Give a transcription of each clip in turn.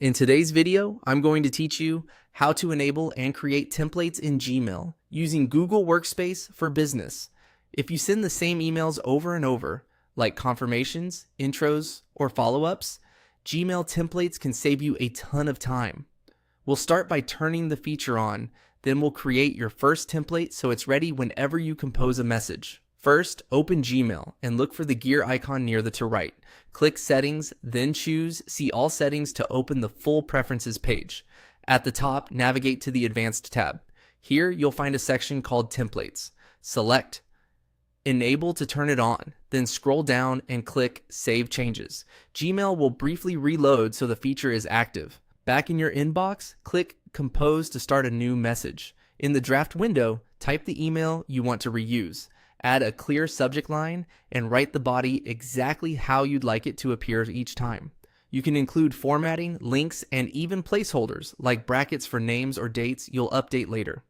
In today's video, I'm going to teach you how to enable and create templates in Gmail using Google Workspace for Business. If you send the same emails over and over, like confirmations, intros, or follow-ups, Gmail templates can save you a ton of time. We'll start by turning the feature on, then we'll create your first template so it's ready whenever you compose a message. First, open Gmail and look for the gear icon near the to right. Click Settings, then choose See All Settings to open the full Preferences page. At the top, navigate to the Advanced tab. Here, you'll find a section called Templates. Select Enable to turn it on, then scroll down and click Save Changes. Gmail will briefly reload so the feature is active. Back in your inbox, click Compose to start a new message. In the draft window, type the email you want to reuse. Add a clear subject line and write the body exactly how you'd like it to appear each time. You can include formatting, links, and even placeholders like brackets for names or dates you'll update later.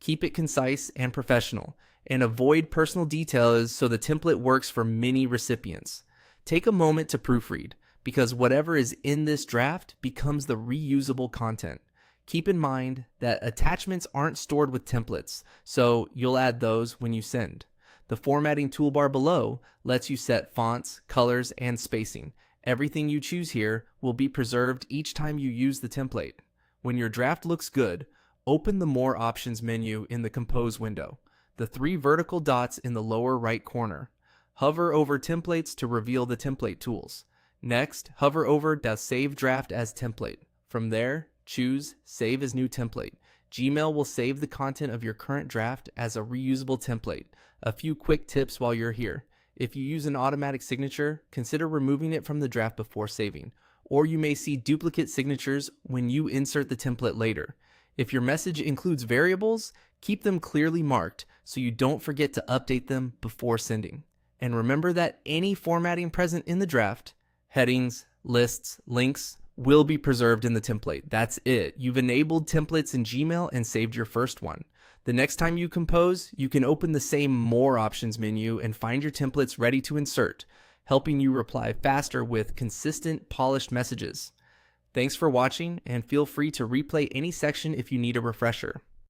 Keep it concise and professional, and avoid personal details so the template works for many recipients. Take a moment to proofread, because whatever is in this draft becomes the reusable content. Keep in mind that attachments aren't stored with templates, so you'll add those when you send. The formatting toolbar below lets you set fonts, colors, and spacing. Everything you choose here will be preserved each time you use the template. When your draft looks good, open the More Options menu in the Compose window, the 3 vertical dots in the lower right corner. Hover over Templates to reveal the template tools. Next, hover over the Save Draft as Template. From there, choose Save as New Template. Gmail will save the content of your current draft as a reusable template. A few quick tips while you're here. If you use an automatic signature, consider removing it from the draft before saving, or you may see duplicate signatures when you insert the template later. If your message includes variables, keep them clearly marked so you don't forget to update them before sending. And remember that any formatting present in the draft, headings, lists, links, will be preserved in the template. That's it. You've enabled templates in Gmail and saved your first one. The next time you compose, you can open the same More Options menu and find your templates ready to insert, helping you reply faster with consistent, polished messages. Thanks for watching, and feel free to replay any section if you need a refresher.